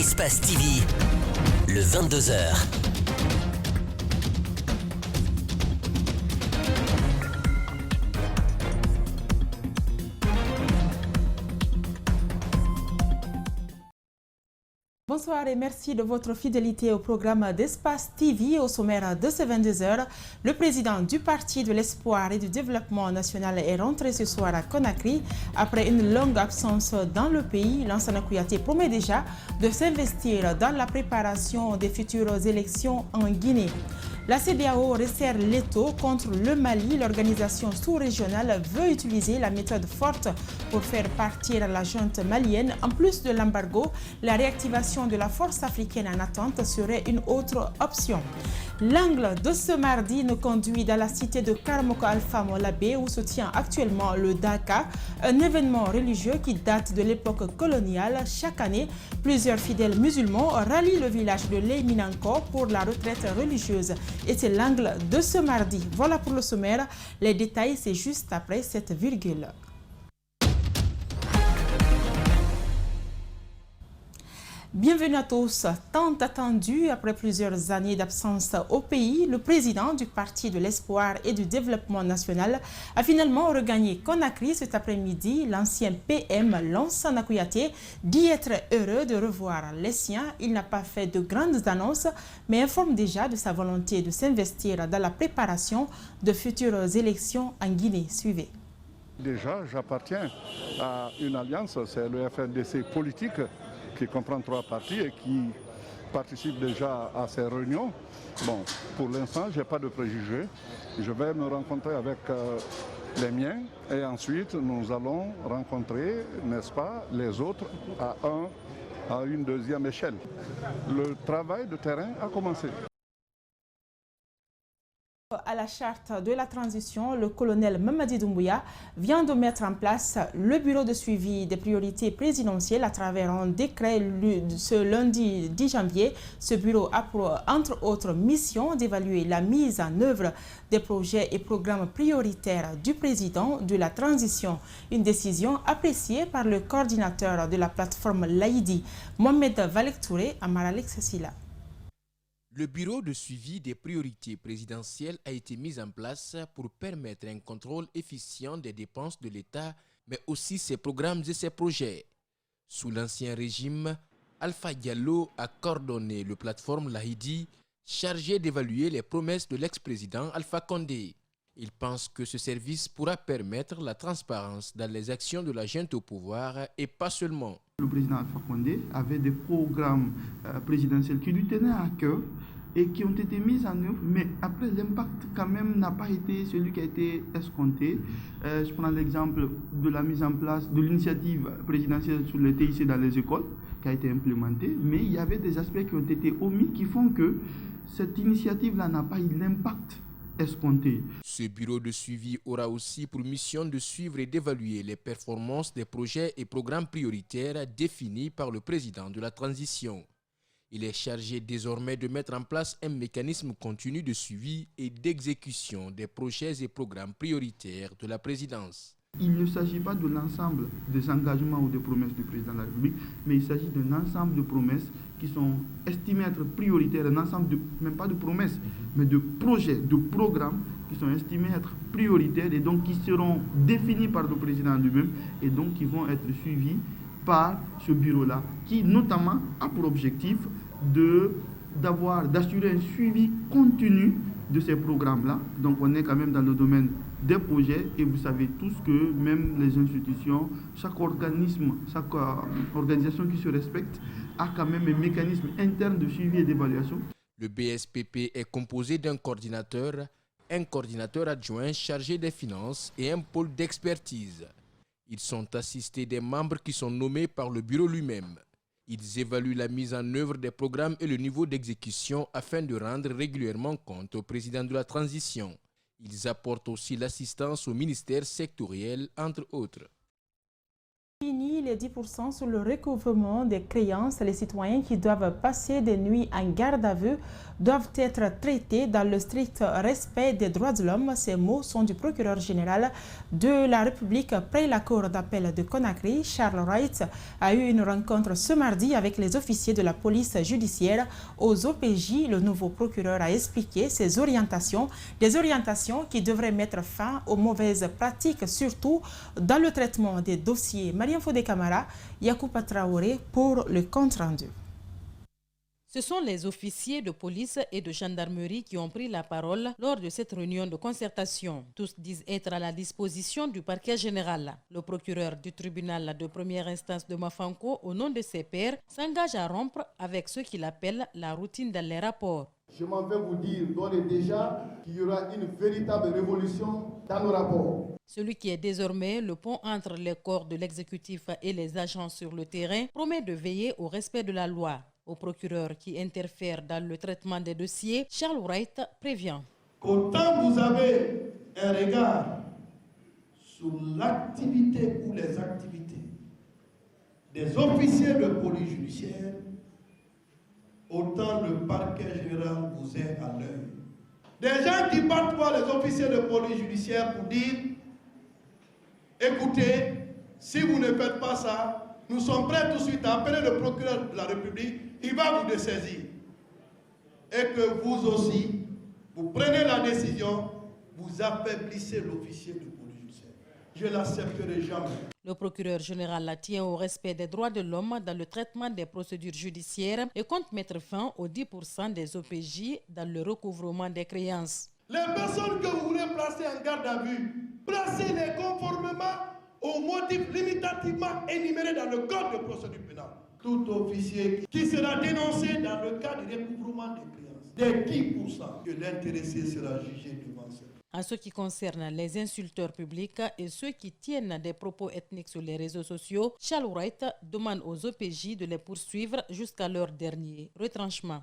Espace TV, le 22h. Bonsoir et merci de votre fidélité au programme d'Espace TV. Au sommaire de ce 22h, le président du Parti de l'Espoir et du Développement national est rentré ce soir à Conakry. Après une longue absence dans le pays, Lansana Kouyaté promet déjà de s'investir dans la préparation des futures élections en Guinée. La CEDEAO resserre l'étau contre le Mali. L'organisation sous-régionale veut utiliser la méthode forte pour faire partir la junte malienne. En plus de l'embargo, la réactivation de la force africaine en attente serait une autre option. L'angle de ce mardi nous conduit dans la cité de Karamoko Alpha Molabé où se tient actuellement le Daka, un événement religieux qui date de l'époque coloniale. Chaque année, plusieurs fidèles musulmans rallient le village de Leiminanko pour la retraite religieuse. Et c'est l'angle de ce mardi. Voilà pour le sommaire. Les détails, c'est juste après cette virgule. Bienvenue à tous. Tant attendu, après plusieurs années d'absence au pays, le président du Parti de l'Espoir et du Développement national a finalement regagné Conakry cet après-midi. L'ancien PM Lansana Kouyaté dit être heureux de revoir les siens. Il n'a pas fait de grandes annonces, mais informe déjà de sa volonté de s'investir dans la préparation de futures élections en Guinée. Suivez. Déjà, j'appartiens à une alliance, c'est le FNDC politique, qui comprend 3 partis et qui participe déjà à ces réunions. Bon, pour l'instant, je n'ai pas de préjugés. Je vais me rencontrer avec les miens et ensuite nous allons rencontrer, n'est-ce pas, les autres à une deuxième échelle. Le travail de terrain a commencé. À la charte de la transition, le colonel Mamadi Doumbouya vient de mettre en place le bureau de suivi des priorités présidentielles à travers un décret ce lundi 10 janvier. Ce bureau a pour, entre autres, mission d'évaluer la mise en œuvre des projets et programmes prioritaires du président de la transition. Une décision appréciée par le coordinateur de la plateforme Laïdi, Mohamed Valek Touré, à Maralek Silla. Le bureau de suivi des priorités présidentielles a été mis en place pour permettre un contrôle efficient des dépenses de l'État, mais aussi ses programmes et ses projets. Sous l'ancien régime, Alpha Diallo a coordonné la plateforme Lahidi, chargée d'évaluer les promesses de l'ex-président Alpha Condé. Il pense que ce service pourra permettre la transparence dans les actions de la junte au pouvoir et pas seulement. Le président Alpha Condé avait des programmes présidentiels qui lui tenaient à cœur et qui ont été mis en œuvre, mais après l'impact quand même n'a pas été celui qui a été escompté. Je prends l'exemple de la mise en place de l'initiative présidentielle sur le TIC dans les écoles qui a été implémentée, mais il y avait des aspects qui ont été omis qui font que cette initiative-là n'a pas eu l'impact escompté. Ce bureau de suivi aura aussi pour mission de suivre et d'évaluer les performances des projets et programmes prioritaires définis par le président de la transition. Il est chargé désormais de mettre en place un mécanisme continu de suivi et d'exécution des projets et programmes prioritaires de la présidence. Il ne s'agit pas de l'ensemble des engagements ou des promesses du président de la République, mais il s'agit d'un ensemble de promesses qui sont estimées être prioritaires, un ensemble de, même pas de promesses, mais de projets, de programmes qui sont estimés être prioritaires et donc qui seront définis par le président lui-même et donc qui vont être suivis par ce bureau-là, qui notamment a pour objectif d'assurer un suivi continu de ces programmes-là. Donc on est quand même dans le domaine des projets et vous savez tous que même les institutions, chaque organisme, chaque organisation qui se respecte a quand même un mécanisme interne de suivi et d'évaluation. Le BSPP est composé d'un coordinateur, un coordinateur adjoint chargé des finances et un pôle d'expertise. Ils sont assistés des membres qui sont nommés par le bureau lui-même. Ils évaluent la mise en œuvre des programmes et le niveau d'exécution afin de rendre régulièrement compte au président de la transition. Ils apportent aussi l'assistance au ministère sectoriel, entre autres. fini les 10% sur le recouvrement des créances. Les citoyens qui doivent passer des nuits en garde à vue doivent être traités dans le strict respect des droits de l'homme. Ces mots sont du procureur général de la République près la cour d'appel de Conakry. Charles Wright a eu une rencontre ce mardi avec les officiers de la police judiciaire aux OPJ. Le nouveau procureur a expliqué ses orientations, des orientations qui devraient mettre fin aux mauvaises pratiques, surtout dans le traitement des dossiers. Mariam Fodé Camara, Yacouba Traoré pour le compte-rendu. Ce sont les officiers de police et de gendarmerie qui ont pris la parole lors de cette réunion de concertation. Tous disent être à la disposition du parquet général. Le procureur du tribunal de première instance de Mafanko, au nom de ses pairs, s'engage à rompre avec ce qu'il appelle la routine dans les rapports. Je m'en vais vous dire d'ores et déjà qu'il y aura une véritable révolution dans nos rapports. Celui qui est désormais le pont entre les corps de l'exécutif et les agents sur le terrain promet de veiller au respect de la loi. Au procureur qui interfère dans le traitement des dossiers, Charles Wright prévient. Autant vous avez un regard sur l'activité ou les activités des officiers de police judiciaire, autant le parquet général vous est à l'œil. Des gens qui partent voir les officiers de police judiciaire pour dire « Écoutez, si vous ne faites pas ça, nous sommes prêts tout de suite à appeler le procureur de la République, il va vous dessaisir. » Et que vous aussi, vous prenez la décision, vous affaiblissez l'officier de police judiciaire. Je ne l'accepterai jamais. Le procureur général tient au respect des droits de l'homme dans le traitement des procédures judiciaires et compte mettre fin aux 10% des OPJ dans le recouvrement des créances. Les personnes que vous voulez placer en garde à vue, placez-les conformément aux motifs limitativement énumérés dans le code de procédure pénale. Tout officier qui sera dénoncé dans le cas du recouvrement des créances, des 10%, que l'intéressé sera jugé devant ce. En ce qui concerne les insulteurs publics et ceux qui tiennent des propos ethniques sur les réseaux sociaux, Charles Wright demande aux OPJ de les poursuivre jusqu'à leur dernier retranchement.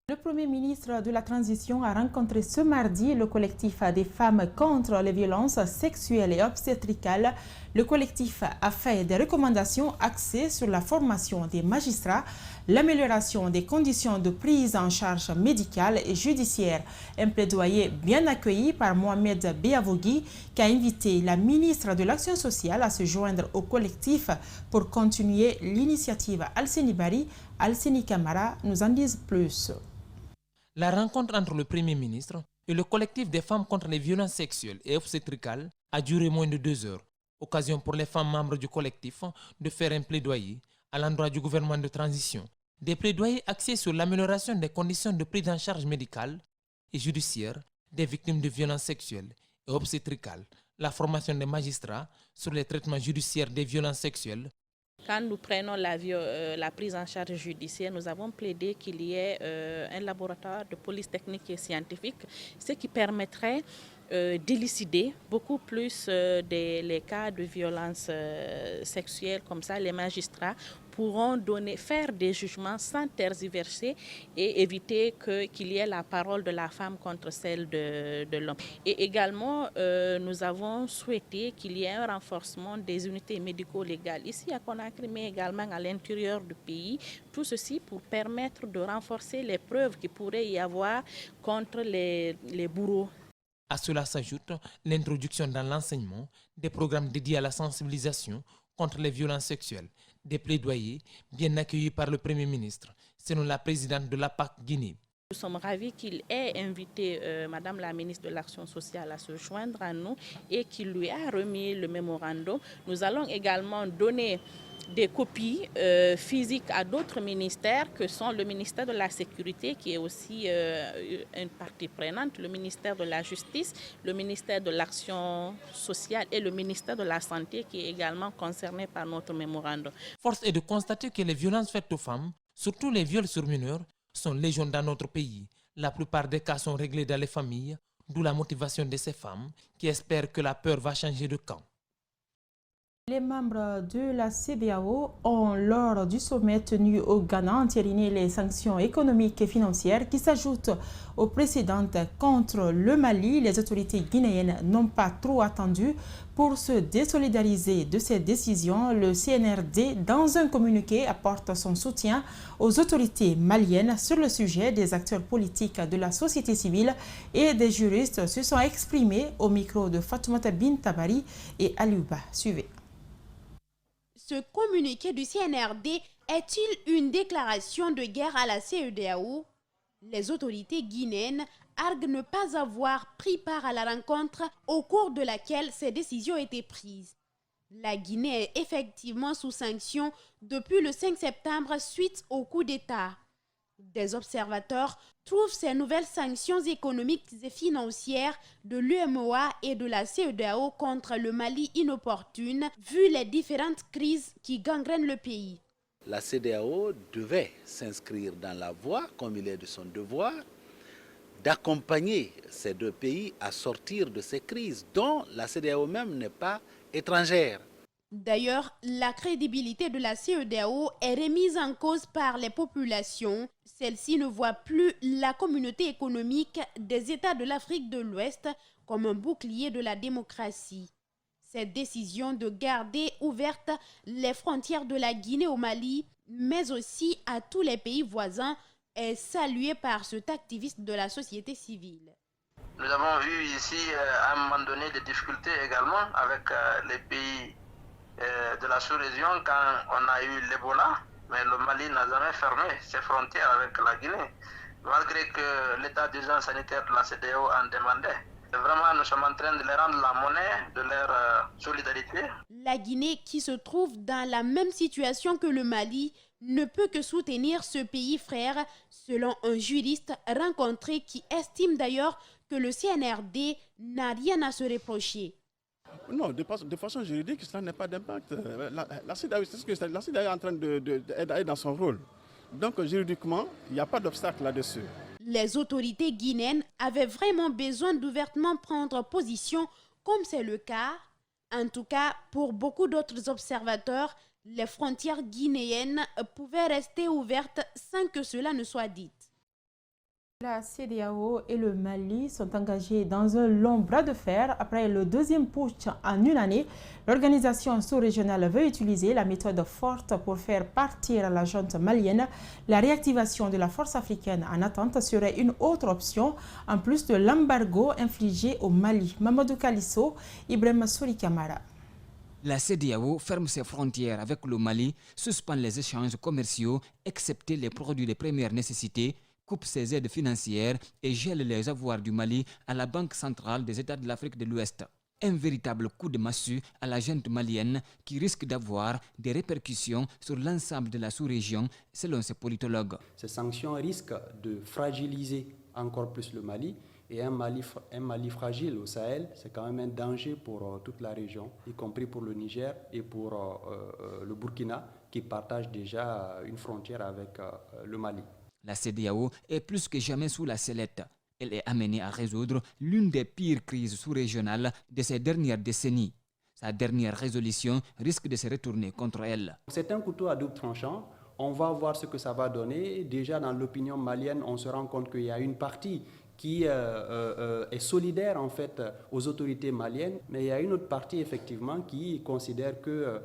Le Premier ministre de la Transition a rencontré ce mardi le collectif des femmes contre les violences sexuelles et obstétricales. Le collectif a fait des recommandations axées sur la formation des magistrats, l'amélioration des conditions de prise en charge médicale et judiciaire. Un plaidoyer bien accueilli par Mohamed Beavogui qui a invité la ministre de l'Action sociale à se joindre au collectif pour continuer l'initiative. Alseni Bari, Alseni Camara nous en disent plus. La rencontre entre le Premier ministre et le collectif des femmes contre les violences sexuelles et obstétricales a duré moins de 2 heures. Occasion pour les femmes membres du collectif de faire un plaidoyer à l'endroit du gouvernement de transition. Des plaidoyers axés sur l'amélioration des conditions de prise en charge médicale et judiciaire des victimes de violences sexuelles et obstétricales, la formation des magistrats sur les traitements judiciaires des violences sexuelles. Quand nous prenons la prise en charge judiciaire, nous avons plaidé qu'il y ait un laboratoire de police technique et scientifique, ce qui permettrait d'élucider beaucoup plus les cas de violences sexuelles. Comme ça, les magistrats pourront faire des jugements sans tergiverser et éviter qu'il y ait la parole de la femme contre celle de l'homme. Et également, nous avons souhaité qu'il y ait un renforcement des unités médico-légales ici à Conakry, mais également à l'intérieur du pays. Tout ceci pour permettre de renforcer les preuves qu'il pourrait y avoir contre les bourreaux. À cela s'ajoute l'introduction dans l'enseignement des programmes dédiés à la sensibilisation contre les violences sexuelles, des plaidoyers bien accueillis par le Premier ministre, selon la présidente de l'APAC Guinée. Nous sommes ravis qu'il ait invité Madame la ministre de l'Action sociale à se joindre à nous et qu'il lui a remis le mémorandum. Nous allons également donner des copies physiques à d'autres ministères que sont le ministère de la Sécurité qui est aussi une partie prenante, le ministère de la Justice, le ministère de l'Action sociale et le ministère de la Santé qui est également concerné par notre mémorandum. Force est de constater que les violences faites aux femmes, surtout les viols sur mineurs, sont légion dans notre pays. La plupart des cas sont réglés dans les familles, d'où la motivation de ces femmes qui espèrent que la peur va changer de camp. Les membres de la CEDEAO ont, lors du sommet tenu au Ghana, entériné les sanctions économiques et financières qui s'ajoutent aux précédentes contre le Mali. Les autorités guinéennes n'ont pas trop attendu pour se désolidariser de ces décisions. Le CNRD, dans un communiqué, apporte son soutien aux autorités maliennes sur le sujet. Des acteurs politiques de la société civile et des juristes se sont exprimés au micro de Fatoumata Bintabari et Aliouba. Suivez. Ce communiqué du CNRD est-il une déclaration de guerre à la CEDEAO? Les autorités guinéennes arguent ne pas avoir pris part à la rencontre au cours de laquelle ces décisions étaient prises. La Guinée est effectivement sous sanction depuis le 5 septembre suite au coup d'État. Des observateurs trouvent ces nouvelles sanctions économiques et financières de l'UEMOA et de la CEDEAO contre le Mali inopportunes, vu les différentes crises qui gangrènent le pays. La CEDEAO devait s'inscrire dans la voie, comme il est de son devoir, d'accompagner ces deux pays à sortir de ces crises dont la CEDEAO même n'est pas étrangère. D'ailleurs, la crédibilité de la CEDEAO est remise en cause par les populations. Celles-ci ne voient plus la communauté économique des États de l'Afrique de l'Ouest comme un bouclier de la démocratie. Cette décision de garder ouvertes les frontières de la Guinée au Mali, mais aussi à tous les pays voisins, est saluée par cet activiste de la société civile. Nous avons vu ici à un moment donné des difficultés également avec les pays de la sous-région quand on a eu l'Ebola, mais le Mali n'a jamais fermé ses frontières avec la Guinée, malgré que l'état d'urgence sanitaire de la CEDEAO en demandait. Vraiment, nous sommes en train de les rendre la monnaie de leur solidarité. La Guinée, qui se trouve dans la même situation que le Mali, ne peut que soutenir ce pays frère, selon un juriste rencontré qui estime d'ailleurs que le CNRD n'a rien à se reprocher. Non, de façon juridique, ça n'a pas d'impact. La CEDEAO est en train d'aller dans son rôle. Donc juridiquement, il n'y a pas d'obstacle là-dessus. Les autorités guinéennes avaient vraiment besoin d'ouvertement prendre position, comme c'est le cas. En tout cas, pour beaucoup d'autres observateurs, les frontières guinéennes pouvaient rester ouvertes sans que cela ne soit dit. La CEDEAO et le Mali sont engagés dans un long bras de fer. Après le deuxième putsch en une année, l'organisation sous-régionale veut utiliser la méthode forte pour faire partir la junte malienne. La réactivation de la force africaine en attente serait une autre option, en plus de l'embargo infligé au Mali. Mamadou Kalisso, Ibrahim Souri Kamara. La CEDEAO ferme ses frontières avec le Mali, suspend les échanges commerciaux, excepté les produits de première nécessité, coupe ses aides financières et gèle les avoirs du Mali à la Banque centrale des États de l'Afrique de l'Ouest. Un véritable coup de massue à la junte malienne qui risque d'avoir des répercussions sur l'ensemble de la sous-région, selon ces politologues. Ces sanctions risquent de fragiliser encore plus le Mali. Et un Mali fragile au Sahel, c'est quand même un danger pour toute la région, y compris pour le Niger et pour le Burkina, qui partagent déjà une frontière avec le Mali. La CEDEAO est plus que jamais sous la sellette. Elle est amenée à résoudre l'une des pires crises sous-régionales de ces dernières décennies. Sa dernière résolution risque de se retourner contre elle. C'est un couteau à double tranchant. On va voir ce que ça va donner. Déjà dans l'opinion malienne, on se rend compte qu'il y a une partie qui est solidaire en fait aux autorités maliennes, mais il y a une autre partie effectivement qui considère que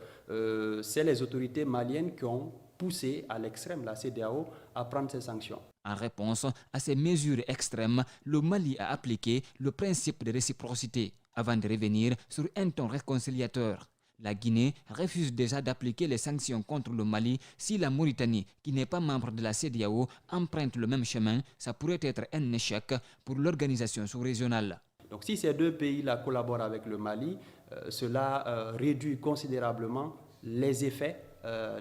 c'est les autorités maliennes qui ont poussé à l'extrême la CEDEAO à prendre ces sanctions. En réponse à ces mesures extrêmes, le Mali a appliqué le principe de réciprocité avant de revenir sur un ton réconciliateur. La Guinée refuse déjà d'appliquer les sanctions contre le Mali. Si la Mauritanie, qui n'est pas membre de la CEDEAO, emprunte le même chemin, ça pourrait être un échec pour l'organisation sous-régionale. Donc si ces deux pays-là collaborent avec le Mali, cela réduit considérablement les effets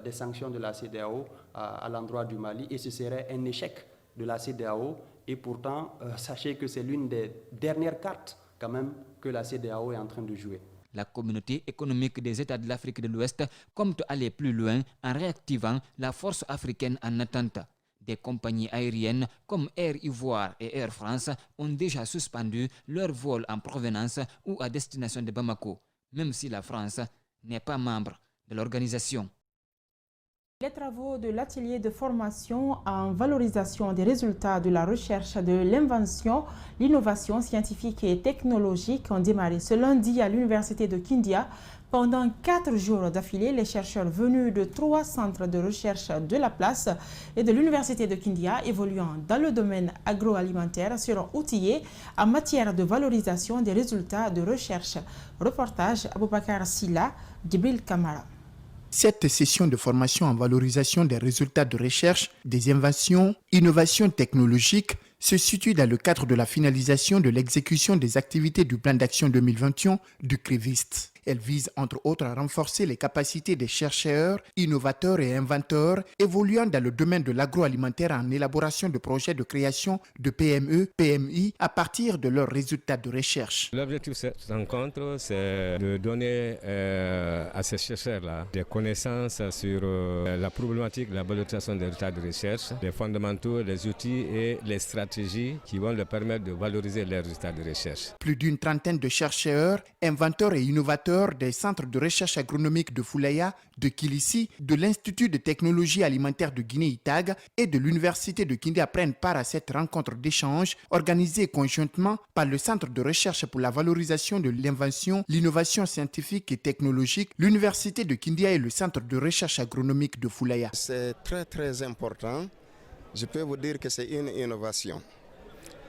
des sanctions de la CEDEAO à l'endroit du Mali et ce serait un échec de la CEDEAO. Et pourtant, sachez que c'est l'une des dernières cartes quand même que la CEDEAO est en train de jouer. La communauté économique des États de l'Afrique de l'Ouest compte aller plus loin en réactivant la force africaine en attente. Des compagnies aériennes comme Air Ivoire et Air France ont déjà suspendu leurs vols en provenance ou à destination de Bamako, même si la France n'est pas membre de l'organisation. Les travaux de l'atelier de formation en valorisation des résultats de la recherche de l'invention, l'innovation scientifique et technologique ont démarré ce lundi à l'université de Kindia. Pendant 4 jours d'affilée, les chercheurs venus de 3 centres de recherche de la place et de l'université de Kindia évoluant dans le domaine agroalimentaire seront outillés en matière de valorisation des résultats de recherche. Reportage Aboubakar Silla, Djibril Kamara. Cette session de formation en valorisation des résultats de recherche, des inventions, innovations technologiques se situe dans le cadre de la finalisation de l'exécution des activités du plan d'action 2021 du CREVIST. Elle vise entre autres à renforcer les capacités des chercheurs, innovateurs et inventeurs évoluant dans le domaine de l'agroalimentaire en élaboration de projets de création de PME, PMI à partir de leurs résultats de recherche. L'objectif de cette rencontre, c'est de donner à ces chercheurs-là des connaissances sur la problématique de la valorisation des résultats de recherche, les fondamentaux, les outils et les stratégies qui vont leur permettre de valoriser les résultats de recherche. Plus d'une trentaine de chercheurs, inventeurs et innovateurs des centres de recherche agronomique de Foulaya, de Kilissi, de l'Institut de technologie alimentaire de Guinée-Itag et de l'Université de Kindia prennent part à cette rencontre d'échange organisée conjointement par le Centre de recherche pour la valorisation de l'invention, l'innovation scientifique et technologique, l'Université de Kindia et le Centre de recherche agronomique de Foulaya. C'est très important. Je peux vous dire que c'est une innovation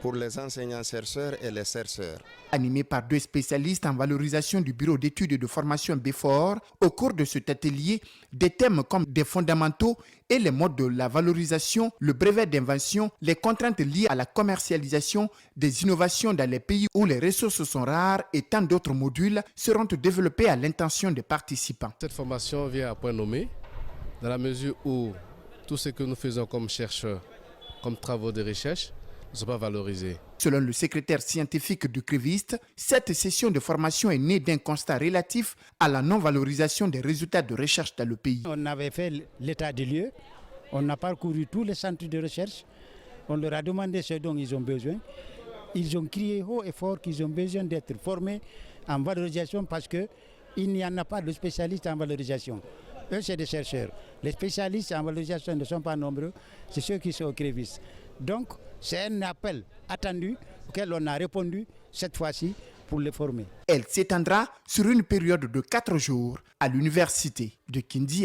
pour les enseignants-chercheurs et les chercheurs. Animé par 2 spécialistes en valorisation du bureau d'études et de formation BEFOR, au cours de cet atelier, des thèmes comme des fondamentaux et les modes de la valorisation, le brevet d'invention, les contraintes liées à la commercialisation, des innovations dans les pays où les ressources sont rares et tant d'autres modules seront développés à l'intention des participants. Cette formation vient à point nommé, dans la mesure où tout ce que nous faisons comme chercheurs, comme travaux de recherche, ne sont pas valorisés. Selon le secrétaire scientifique du CREVIST, cette session de formation est née d'un constat relatif à la non-valorisation des résultats de recherche dans le pays. On avait fait l'état des lieux, on a parcouru tous les centres de recherche, on leur a demandé ce dont ils ont besoin. Ils ont crié haut et fort qu'ils ont besoin d'être formés en valorisation parce qu'il n'y en a pas de spécialistes en valorisation. Eux, c'est des chercheurs. Les spécialistes en valorisation ne sont pas nombreux, c'est ceux qui sont au CREVIST. Donc, c'est un appel attendu auquel on a répondu cette fois-ci pour les former. Elle s'étendra sur une période de 4 jours à l'université de Kindia.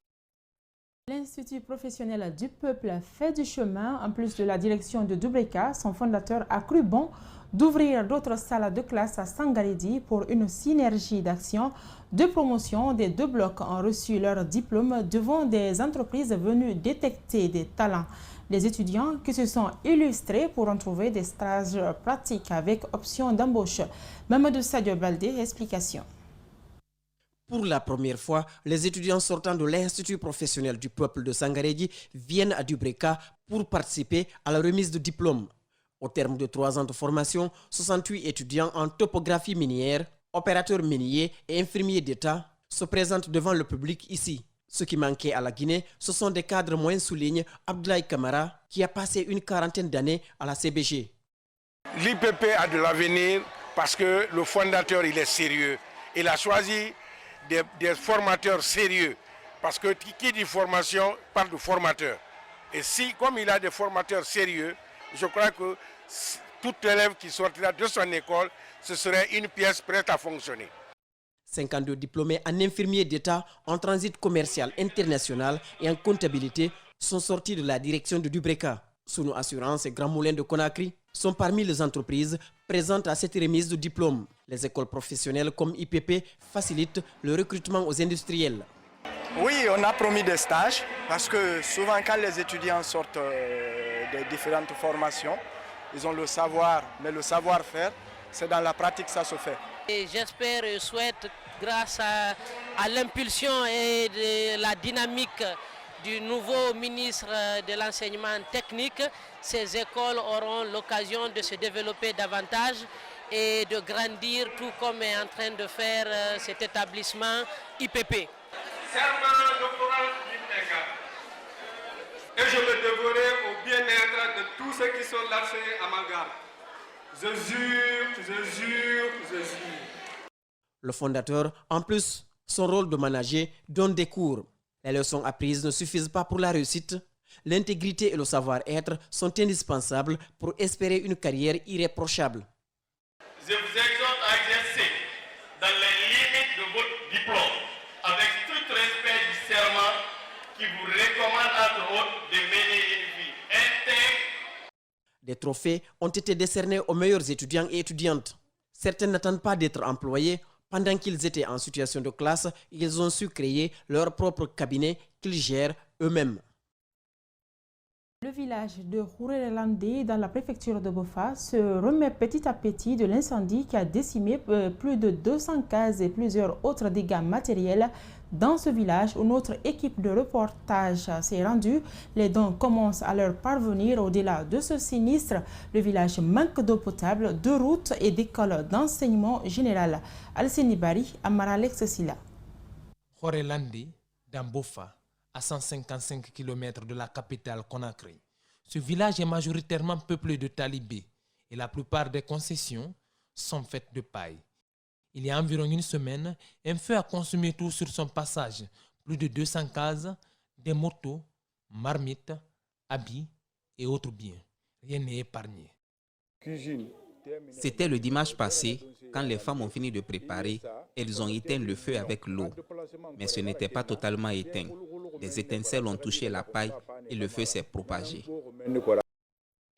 L'Institut professionnel du peuple fait du chemin. En plus de la direction de Dubreka, son fondateur a cru bon d'ouvrir d'autres salles de classe à Sangaredi pour une synergie d'action. De promotion, des 2 blocs ont reçu leur diplôme devant des entreprises venues détecter des talents. Les étudiants qui se sont illustrés pourront trouver des stages pratiques avec option d'embauche. Mamadou Sadio Baldé, explication. Pour la première fois, les étudiants sortant de l'Institut professionnel du peuple de Sangaredi viennent à Dubreka pour participer à la remise de diplôme. Au terme de 3 ans de formation, 68 étudiants en topographie minière, opérateurs miniers et infirmiers d'État se présentent devant le public ici. Ce qui manquait à la Guinée, ce sont des cadres moins, souligne Abdoulaye Kamara, qui a passé une 40aine d'années à la CBG. L'IPP a de l'avenir parce que le fondateur, il est sérieux. Il a choisi des formateurs sérieux. Parce que qui dit formation parle de formateur. Et si, comme il a des formateurs sérieux, je crois que tout élève qui sortira de son école, ce serait une pièce prête à fonctionner. 52 diplômés en infirmier d'État, en transit commercial international et en comptabilité sont sortis de la direction de Dubreka. Sounou Assurance et Grand Moulin de Conakry sont parmi les entreprises présentes à cette remise de diplôme. Les écoles professionnelles comme IPP facilitent le recrutement aux industriels. Oui, on a promis des stages parce que souvent quand les étudiants sortent des différentes formations, ils ont le savoir, mais le savoir-faire, c'est dans la pratique que ça se fait. J'espère et souhaite, grâce à l'impulsion et de la dynamique du nouveau ministre de l'enseignement technique, ces écoles auront l'occasion de se développer davantage et de grandir, tout comme est en train de faire cet établissement IPP. Serment de Florence Dubreka. Et je me dévorerai au bien-être de tous ceux qui sont lâchés à ma garde. Je jure. Le fondateur, en plus Son rôle de manager donne des cours. Les leçons apprises ne suffisent pas pour la réussite. L'intégrité et le savoir-être sont indispensables pour espérer une carrière irréprochable. Je vous exhorte à exercer dans les limites de votre diplôme, avec strict respect du serment qui vous recommande entre autres de mener une vie intègre. Des trophées ont été décernés aux meilleurs étudiants et étudiantes. Certains n'attendent pas d'être employés. Pendant qu'ils étaient en situation de classe, ils ont su créer leur propre cabinet qu'ils gèrent eux-mêmes. Le village de Rourelandé, dans la préfecture de Bofa, se remet petit à petit de l'incendie qui a décimé plus de 200 cases et plusieurs autres dégâts matériels dans ce village où notre équipe de reportage s'est rendue. Les dons commencent à leur parvenir. Au-delà de ce sinistre, le village manque d'eau potable, de routes et d'écoles d'enseignement général. Alceni Bari, Amara Alex Silla. Rourelandé, dans Bofa, à 155 km de la capitale Conakry. Ce village est majoritairement peuplé de talibés et la plupart des concessions sont faites de paille. Il y a environ une semaine, un feu a consumé tout sur son passage. Plus de 200 cases, des motos, marmites, habits et autres biens. Rien n'est épargné. C'était le dimanche passé, quand les femmes ont fini de préparer, elles ont éteint le feu avec l'eau. Mais ce n'était pas totalement éteint. Des étincelles ont touché la paille et le feu s'est propagé.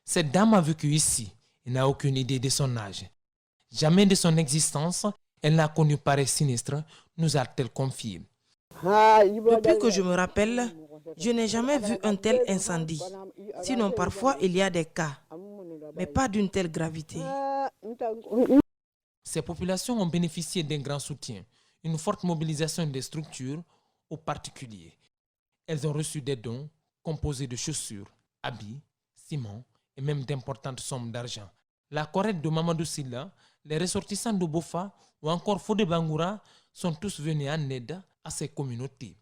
Cette dame a vécu ici et n'a aucune idée de son âge. Jamais de son existence, elle n'a connu pareil sinistre, nous a-t-elle confié. Depuis que je me rappelle, je n'ai jamais vu un tel incendie. Sinon, parfois, il y a des cas, mais pas d'une telle gravité. Ces populations ont bénéficié d'un grand soutien, une forte mobilisation des structures aux particuliers. Elles ont reçu des dons composés de chaussures, habits, ciment et même d'importantes sommes d'argent. La Corette de Mamadou Silla, les ressortissants de Bofa ou encore Fodé Bangoura sont tous venus en aide à ces communautés.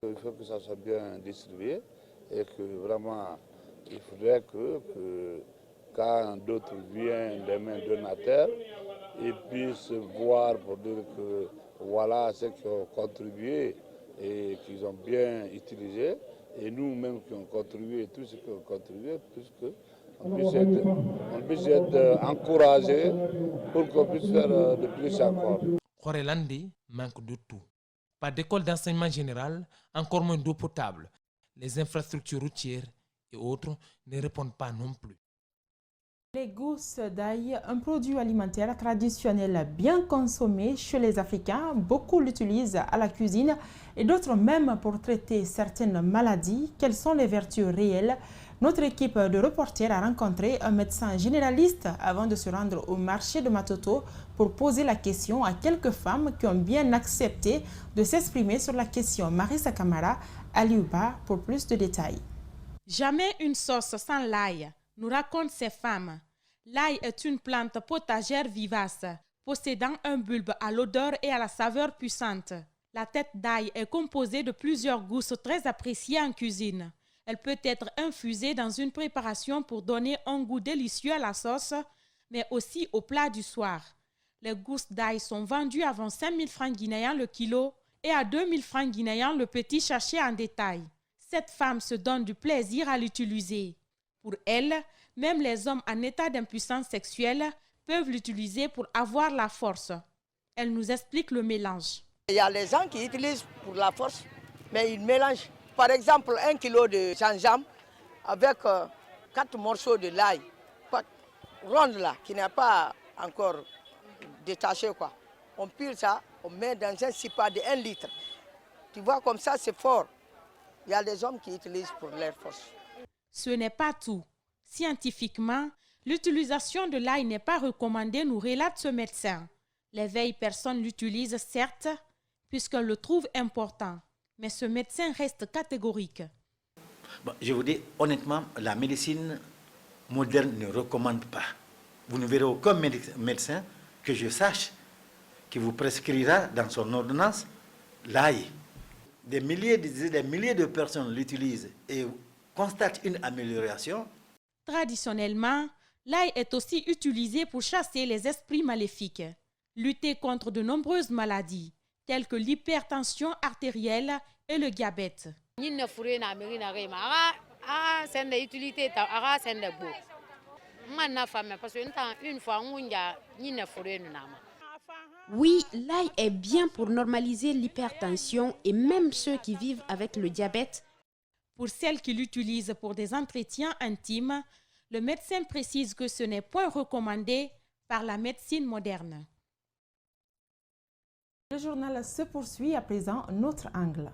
Il faut que ça soit bien distribué et que vraiment, il faudrait que quand d'autres viennent des mains donateurs, ils puissent voir pour dire que voilà ceux qui ont contribué et qu'ils ont bien utilisé, et nous-mêmes qui ont contribué, tous ceux qui ont contribué, puisque on puisse être encouragés pour qu'on puisse faire de plus encore. Rourelandé manque de tout. Pas d'école d'enseignement général, encore moins d'eau potable. Les infrastructures routières et autres ne répondent pas non plus. Les gousses d'ail, un produit alimentaire traditionnel bien consommé chez les Africains. Beaucoup l'utilisent à la cuisine et d'autres même pour traiter certaines maladies. Quelles sont les vertus réelles? Notre équipe de reporters a rencontré un médecin généraliste avant de se rendre au marché de Matoto pour poser la question à quelques femmes qui ont bien accepté de s'exprimer sur la question. Marissa Kamara, Aliouba pour plus de détails. Jamais une sauce sans l'ail, nous racontent ces femmes. L'ail est une plante potagère vivace, possédant un bulbe à l'odeur et à la saveur puissante. La tête d'ail est composée de plusieurs gousses très appréciées en cuisine. Elle peut être infusée dans une préparation pour donner un goût délicieux à la sauce, mais aussi au plat du soir. Les gousses d'ail sont vendues à 25 000 francs guinéens le kilo et à 2 000 francs guinéens le petit sachet en détail. Cette femme se donne du plaisir à l'utiliser. Pour elle, même les hommes en état d'impuissance sexuelle peuvent l'utiliser pour avoir la force. Elle nous explique le mélange. Il y a les gens qui utilisent pour la force, mais ils mélangent. Par exemple, 1 kilo de gingembre avec 4 morceaux de l'ail, ronde là, qui n'est pas encore détaché, quoi. On pile ça, on met dans un sipa de 1 litre. Tu vois, comme ça, c'est fort. Il y a des hommes qui utilisent pour leur force. Ce n'est pas tout. Scientifiquement, l'utilisation de l'ail n'est pas recommandée, nous relate ce médecin. Les vieilles personnes l'utilisent certes, puisqu'elles le trouvent important. Mais ce médecin reste catégorique. Bon, je vous dis honnêtement, la médecine moderne ne recommande pas. Vous ne verrez aucun médecin que je sache qui vous prescrira dans son ordonnance l'ail. Des milliers de personnes l'utilisent et constatent une amélioration. Traditionnellement, l'ail est aussi utilisé pour chasser les esprits maléfiques, lutter contre de nombreuses maladies, tels que l'hypertension artérielle et le diabète. Oui, l'ail est bien pour normaliser l'hypertension et même ceux qui vivent avec le diabète. Pour celles qui l'utilisent pour des entretiens intimes, le médecin précise que ce n'est point recommandé par la médecine moderne. Le journal se poursuit à présent notre angle.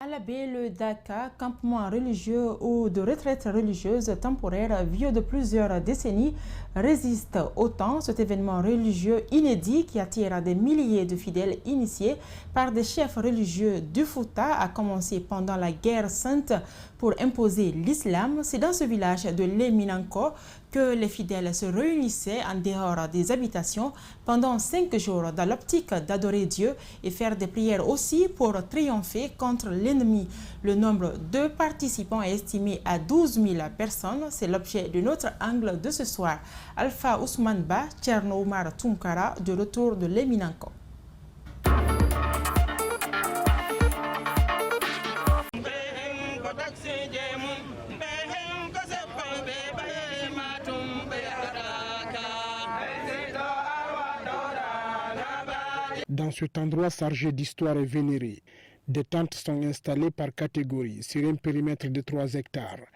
À la baie, le Daka, campement religieux ou de retraite religieuse temporaire vieux de plusieurs décennies, résiste au temps. Cet événement religieux inédit qui attire des milliers de fidèles initiés par des chefs religieux du Fouta a commencé pendant la guerre sainte pour imposer l'islam. C'est dans ce village de Leminanko que les fidèles se réunissaient en dehors des habitations pendant 5 jours dans l'optique d'adorer Dieu et faire des prières aussi pour triompher contre l'ennemi. Le nombre de participants est estimé à 12 000 personnes. C'est l'objet de notre angle de ce soir. Alpha Ousmane Ba, Tcherno Oumar Tunkara, de retour de Leminanko. Dans cet endroit chargé d'histoire et vénéré, des tentes sont installées par catégorie sur un périmètre de 3 hectares.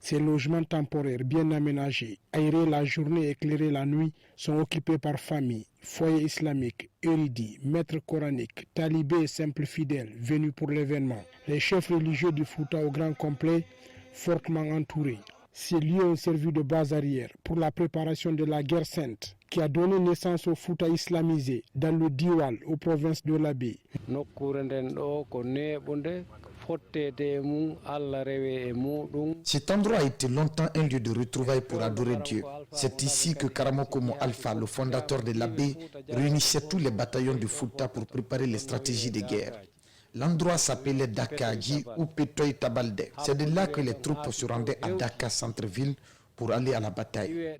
Ces logements temporaires bien aménagés, aérés la journée et éclairés la nuit, sont occupés par familles, foyers islamiques, érudits, maîtres coraniques, talibés et simples fidèles venus pour l'événement. Les chefs religieux du Fouta au grand complet, fortement entourés. Ces lieux ont servi de base arrière pour la préparation de la guerre sainte qui a donné naissance au Fouta islamisé dans le Diwal aux provinces de l'Abbé. Cet endroit a été longtemps un lieu de retrouvailles pour adorer Dieu. C'est ici que Karamokomo Alpha, le fondateur de l'Abbé, réunissait tous les bataillons du Fouta pour préparer les stratégies de guerre. L'endroit s'appelait Dakaji ou Petoy Tabalde. C'est de là que les troupes se rendaient à Daka centre-ville pour aller à la bataille.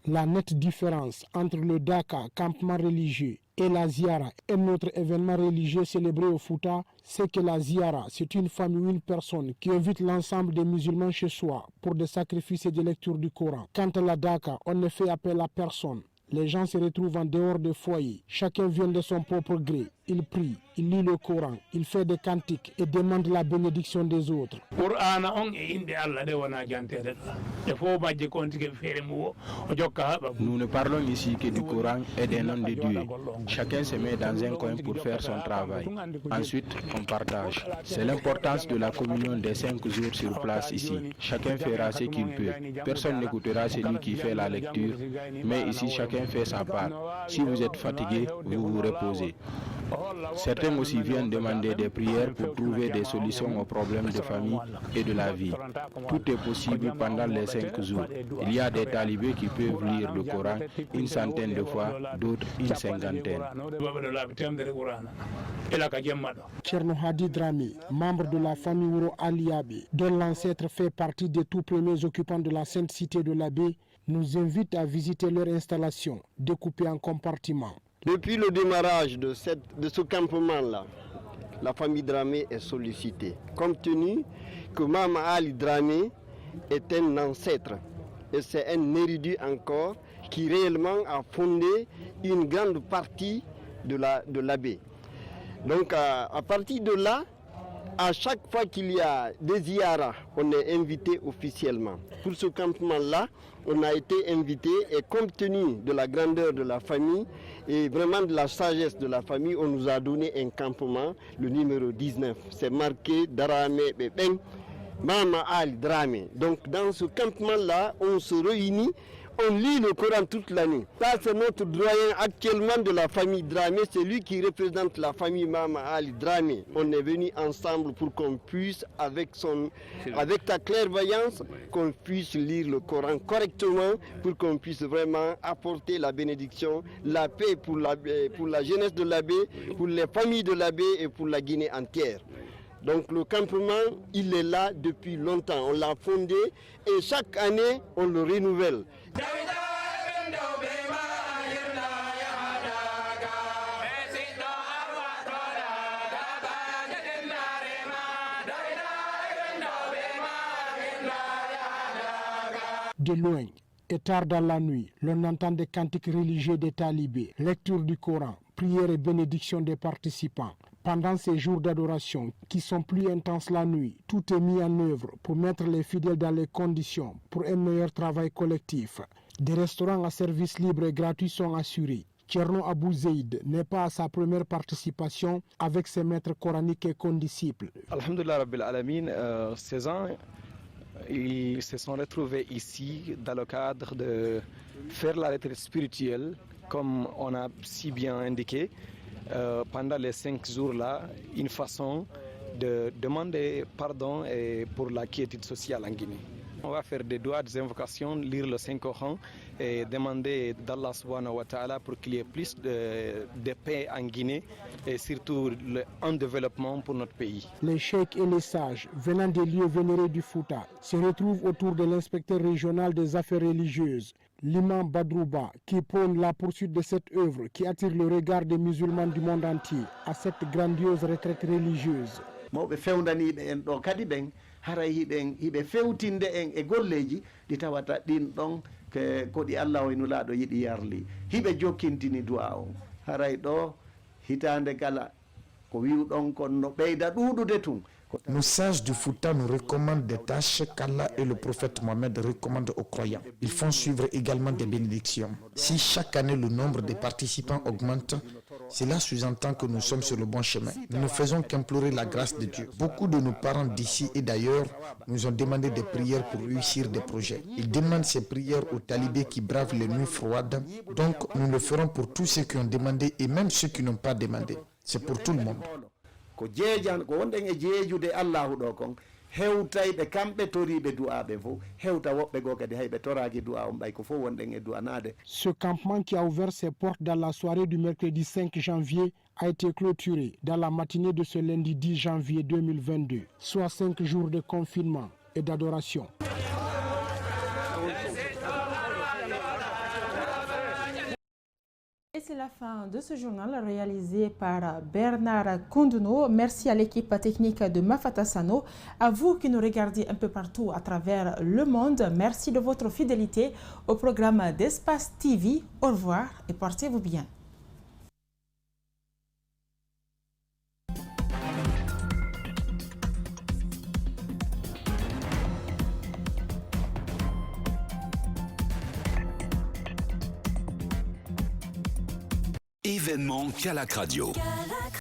La nette différence entre le Daka, campement religieux, et la Ziara, un autre événement religieux célébré au Fouta, c'est que la Ziara, c'est une famille ou une personne qui invite l'ensemble des musulmans chez soi pour des sacrifices et des lectures du Coran. Quant à la Daka, on ne fait appel à personne. Les gens se retrouvent en dehors des foyers. Chacun vient de son propre gré. Il prie, il lit le Coran, il fait des cantiques et demande la bénédiction des autres. Nous ne parlons ici que du Coran et des noms de Dieu. Chacun se met dans un coin pour faire son travail. Ensuite, on partage. C'est l'importance de la communion des 5 jours sur place ici. Chacun fera ce qu'il peut. Personne n'écoutera celui qui fait la lecture, mais ici chacun fait sa part. Si vous êtes fatigué, vous vous reposez. Certains aussi viennent demander des prières pour trouver des solutions aux problèmes de famille et de la vie. Tout est possible pendant les 5 jours. Il y a des talibés qui peuvent lire le Coran une centaine de fois, d'autres une cinquantaine. Tcherno Hadi Drami, membre de la famille Ouro Aliabe, dont l'ancêtre fait partie des tout premiers occupants de la sainte cité de l'Abbé, nous invite à visiter leur installation, découpée en compartiments. Depuis le démarrage de ce campement-là, la famille Dramé est sollicitée, compte tenu que Mama Ali Dramé est un ancêtre et c'est un érudit encore qui réellement a fondé une grande partie de l'Abbé. Donc à partir de là, à chaque fois qu'il y a des ziyaras, on est invité officiellement. Pour ce campement-là, on a été invité et compte tenu de la grandeur de la famille et vraiment de la sagesse de la famille, on nous a donné un campement, le numéro 19. C'est marqué Darame Beben, Mama Ali Drame. Donc dans ce campement-là, on se réunit, on lit le Coran toute l'année. Ça, c'est notre doyen actuellement de la famille Dramé. C'est lui qui représente la famille Mama Ali Dramé. On est venu ensemble pour qu'on puisse, avec ta clairvoyance, qu'on puisse lire le Coran correctement, pour qu'on puisse vraiment apporter la bénédiction, la paix pour la jeunesse de l'abbé, pour les familles de l'abbé et pour la Guinée entière. Donc le campement, il est là depuis longtemps. On l'a fondé et chaque année, on le renouvelle. De loin et tard dans la nuit, l'on entend des cantiques religieux des talibés, lecture du Coran, prière et bénédiction des participants. Pendant ces jours d'adoration, qui sont plus intenses la nuit, tout est mis en œuvre pour mettre les fidèles dans les conditions pour un meilleur travail collectif. Des restaurants à service libre et gratuit sont assurés. Tcherno Abou Zeid n'est pas à sa première participation avec ses maîtres coraniques et condisciples. Alhamdulillah Rabbil Alamin, 16 ans, ils se sont retrouvés ici dans le cadre de faire la retraite spirituelle, comme on a si bien indiqué. Pendant les 5 jours-là, une façon de demander pardon pour la quiétude sociale en Guinée. On va faire des doigts, des invocations, lire le Saint-Coran et demander d'Allah subhanahu wa ta'ala pour qu'il y ait plus de paix en Guinée et surtout un développement pour notre pays. Les cheikhs et les sages venant des lieux vénérés du Fouta se retrouvent autour de l'inspecteur régional des affaires religieuses, l'imam Badrouba, qui prône la poursuite de cette œuvre qui attire le regard des musulmans du monde entier à cette grandiose retraite religieuse. haray hiɓe fewtinde en e golleji ɗi tawata ɗin ɗon ko ɗi Allah o nulaaɗo yiɗi yarli hiɓe jokkintini du'a o haray ɗo hitande kala ko wiwɗon kon no ɓeyda ɗuɗude tun. Nos sages du Fouta nous recommandent des tâches qu'Allah et le prophète Mohammed recommandent aux croyants. Ils font suivre également des bénédictions. Si chaque année le nombre des participants augmente, cela sous-entend que nous sommes sur le bon chemin. Nous ne faisons qu'implorer la grâce de Dieu. Beaucoup de nos parents d'ici et d'ailleurs nous ont demandé des prières pour réussir des projets. Ils demandent ces prières aux talibés qui bravent les nuits froides. Donc nous le ferons pour tous ceux qui ont demandé et même ceux qui n'ont pas demandé. C'est pour tout le monde. Ko jeejan ko wonɗen e jeejude Allahu ɗo kon hewtayɓe kamɓe toriɓe du'aɓe fof hewta woɓɓe goo kadi hayɓe toraki du'a on ɓay ko fof wonɗen e du'anade. Ce campement qui a ouvert ses portes dans la soirée du mercredi 5 janvier a été clôturé dans la matinée de ce lundi 10 janvier 2022, soit 5 jours de confinement et d'adoration. Et c'est la fin de ce journal réalisé par Bernard Konduno. Merci à l'équipe technique de Mafata Sano. À vous qui nous regardez un peu partout à travers le monde, merci de votre fidélité au programme d'Espace TV. Au revoir et portez-vous bien. Événement Kaolack Radio.